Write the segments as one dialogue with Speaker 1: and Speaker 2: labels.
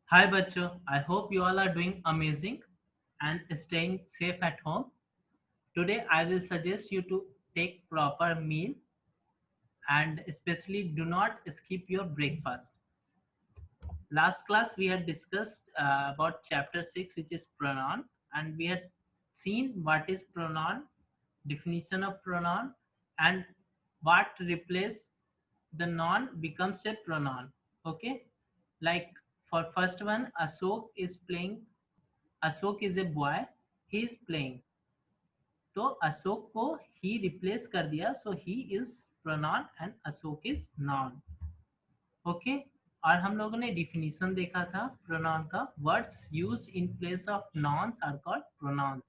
Speaker 1: Hi बच्चों, I hope you all are doing amazing and staying safe at home. Today I will suggest you to take proper meal and especially do not skip your breakfast. Last class we had discussed about chapter 6 which is pronoun, and we had seen what is pronoun, definition of pronoun, and what replace the noun becomes a pronoun. Okay, like for first one, Ashok is playing. Ashok is a boy, he is playing. तो अशोक को ही replace कर दिया, so he is pronoun and Ashok is noun. Okay, और हम लोगों ने definition देखा था प्रोनाउन का. Words used in place of nouns are called pronouns.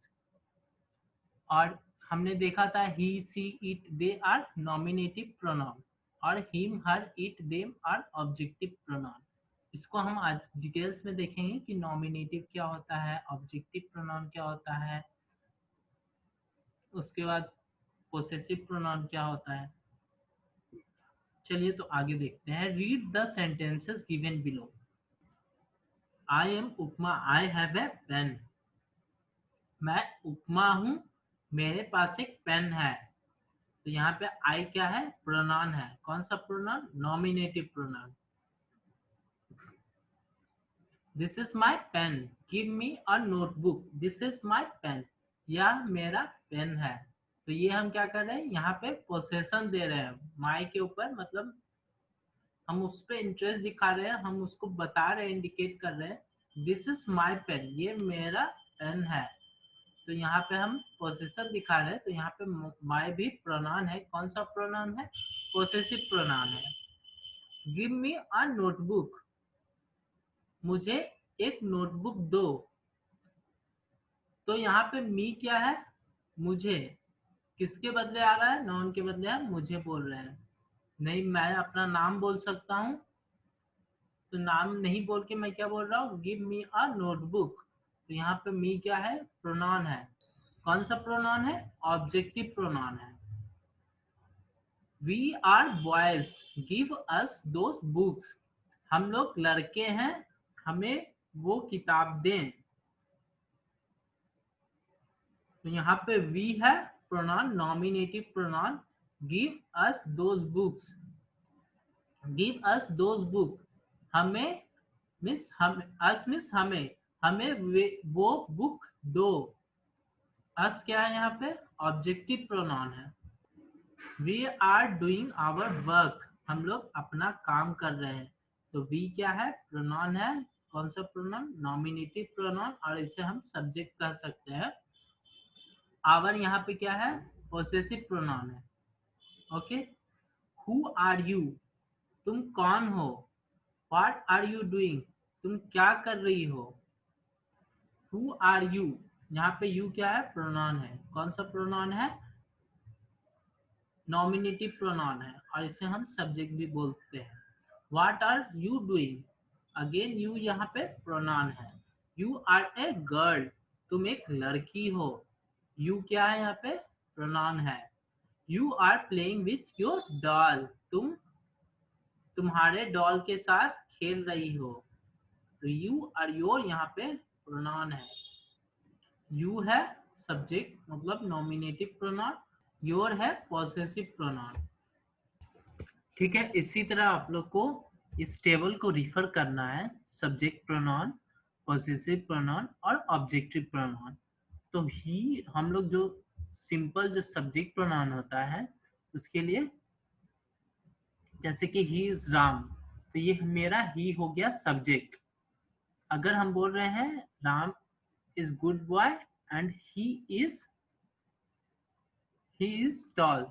Speaker 1: और हमने देखा था he she it they are nominative pronoun, और him her it them are objective pronoun. इसको हम आज डिटेल्स में देखेंगे कि नॉमिनेटिव क्या होता है, ऑब्जेक्टिव प्रोनाउन क्या होता है, उसके बाद पोसेसिव प्रोनाउन क्या होता है. चलिए तो आगे देखते हैं. Read the sentences given below. I am Upma, I have a pen. मैं उपमा हूँ, मेरे पास एक पेन है. तो यहाँ पे आई क्या है, प्रोनाउन है. कौन सा pronoun, nominative pronoun. This is my pen, give me a notebook. This is my pen, यह मेरा पेन है. तो ये हम क्या कर रहे हैं, यहाँ पे पोसेशन दे रहे हैं माई के ऊपर, मतलब हम उस पर इंटरेस्ट दिखा रहे हैं, हम उसको बता रहे हैं, इंडिकेट कर रहे हैं दिस इज माई पेन, ये मेरा पेन है. तो यहाँ पे हम पोसेसर दिखा रहे हैं, तो यहाँ पे माई भी प्रोनाउन है. कौन सा प्रोनाउन है, पोसेसिव प्रोनाउन है. गिव मी अ नोटबुक, मुझे एक नोटबुक दो. तो यहाँ पे मी क्या है, मुझे. किसके बदले आ रहा है, नाउन के बदले हम मुझे बोल रहे हैं. नहीं, मैं अपना नाम बोल सकता हूँ, तो नाम नहीं बोल के मैं क्या बोल रहा हूँ, गिव मी अ नोटबुक. तो यहाँ पे मी क्या है, प्रोनाउन है. कौन सा प्रोनाउन है, ऑब्जेक्टिव प्रोनाउन है. We are boys, give us those books. हम लोग लड़के हैं, हमें वो किताब दें. तो यहाँ पे वी है pronoun, nominative pronoun. Give us those books, give us those book. हमें मिस हम, अस मिस हमें, हमें वो बुक दो. अस क्या है, यहाँ पे ऑब्जेक्टिव प्रोनाउन है. We are doing our work, हम लोग अपना काम कर रहे हैं. तो वी क्या है, प्रोनाउन है. कौन सा प्रोनाउन, नॉमिनेटिव प्रोनाउन, और इसे हम सब्जेक्ट कह सकते हैं. आवर यहाँ पे क्या है, पोसेसिव प्रोनाउन है. ओके. हु आर यू, तुम कौन हो. व्हाट आर यू डूइंग, तुम क्या कर रही हो. हु आर यू, यहाँ पे यू क्या है, प्रोनाउन है. कौन सा प्रोनाउन है, नॉमिनेटिव प्रोनाउन है, और इसे हम सब्जेक्ट भी बोलते हैं. What are you doing, again you यहाँ पे प्रोनाउन है. यू आर ए गर्ल, तुम एक लड़की हो. यू क्या है, यहाँ पे प्रोनाउन है. You are playing with your doll, तुम तुम्हारे डॉल के साथ खेल रही हो. तो यू और योर यहाँ पे प्रोनाउन है. यू है सब्जेक्ट, मतलब नॉमिनेटिव प्रोनाउन. योर है पॉसेसिव प्रोनाउन. ठीक है, इसी तरह आप लोग को इस टेबल को रिफर करना है. सब्जेक्ट प्रोनाउन, पॉसेसिव प्रोनाउन और ऑब्जेक्टिव प्रोनाउन. तो ही हम लोग जो सिंपल जो सब्जेक्ट प्रोनाउन होता है उसके लिए, जैसे कि ही इज राम, तो ये मेरा ही हो गया सब्जेक्ट. अगर हम बोल रहे हैं Ram is good boy and he is tall,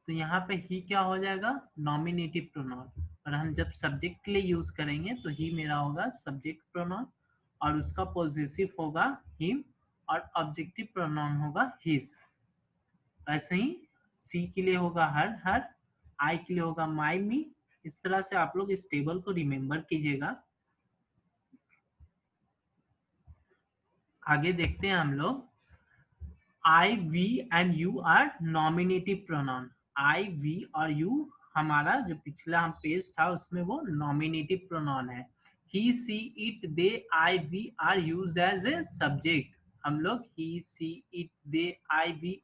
Speaker 1: तो यहाँ पे ही क्या हो जाएगा, नॉमिनेटिव प्रोनाउन. और हम जब सब्जेक्ट के लिए यूज करेंगे तो ही मेरा होगा सब्जेक्ट प्रोनाउन, और उसका पॉजेसिव होगा हिम, और ऑब्जेक्टिव प्रोनाउन होगा हिज. ऐसे ही सी के लिए होगा हर, आई के लिए होगा माई मी. इस तरह से आप लोग इस टेबल को रिमेम्बर कीजिएगा. आगे देखते हैं हम लोग. I, we and you are nominative pronoun. I, we और यू हमारा जो पिछला हम पेज था उसमें वो नॉमिनेटिव प्रोनाउन है. He she it they I we are used as a subject. हम लोग he she it they I we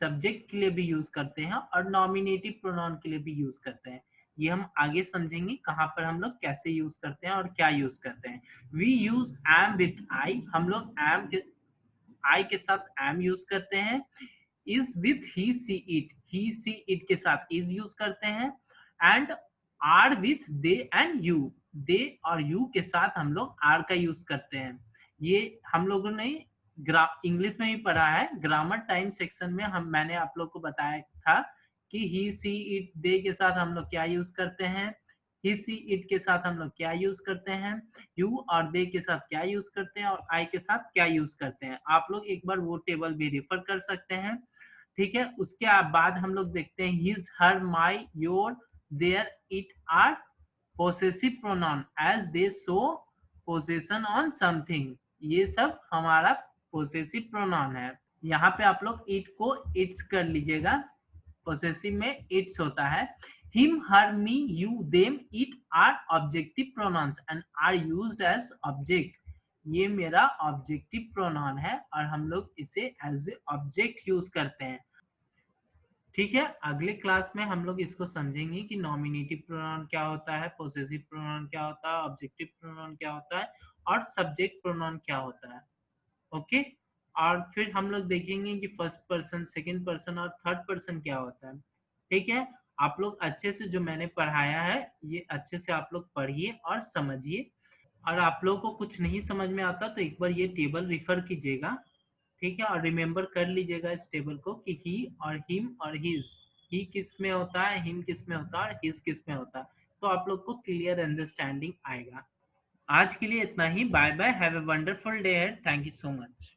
Speaker 1: subject के लिए भी यूज करते हैं और नॉमिनेटिव प्रोनाउन के लिए भी यूज करते हैं। ये हम आगे समझेंगे कहाँ पर हम लोग कैसे यूज करते हैं और क्या यूज करते हैं। We use am with I, हम लोग एम के आई के साथ एम यूज करते हैं। Is with he she it, he she it के साथ इज यूज करते हैं। And are with they and you, they और यू के साथ हम लोग आर का यूज करते हैं। ये हम लोगों ने इंग्लिश में भी पढ़ा है, ग्रामर टाइम सेक्शन में मैंने आप लोग को बताया था कि ही सी इट दे के साथ हम लोग क्या यूज करते हैं, ही सी इट के साथ हम लोग क्या यूज करते हैं, यू और दे के साथ क्या यूज करते हैं और आई के साथ क्या यूज करते हैं। आप लोग एक बार वो टेबल भी रेफर कर सकते हैं। ठीक है, उसके बाद हम लोग देखते हैं his her my your their it are possessive pronoun as they show possession on something. ये सब हमारा पोसेसिव प्रोनाउन है। यहाँ पे आप लोग इट को इट्स कर लीजिएगा, पोसेसिव में इट्स होता है। Him her me you them it are objective pronouns and are used as object. ये मेरा ऑब्जेक्टिव प्रोनाउन है और हम लोग इसे एज ए ऑब्जेक्ट यूज करते हैं। ठीक है, अगले क्लास में हम लोग इसको समझेंगे कि नॉमिनेटिव प्रोनाउन क्या होता है, पोसेसिव प्रोनाउन क्या होता है, ऑब्जेक्टिव प्रोनाउन क्या होता है और सब्जेक्ट प्रोनाउन क्या होता है। ओके, और फिर हम लोग देखेंगे कि फर्स्ट पर्सन, सेकंड पर्सन और थर्ड पर्सन क्या होता है। ठीक है, आप लोग अच्छे से जो मैंने पढ़ाया है ये अच्छे से आप लोग पढ़िए और समझिए। और आप लोगों को कुछ नहीं समझ में आता तो एक बार ये टेबल रिफर कीजिएगा। ठीक है, और रिमेम्बर कर लीजिएगा इस टेबल को कि ही और हिम और हिज, ही किस में होता है, हिम किस में होता है और हिज किस में होता है, तो आप लोग को क्लियर अंडरस्टैंडिंग आएगा। आज के लिए इतना ही, bye bye, have a wonderful day, thank you so much.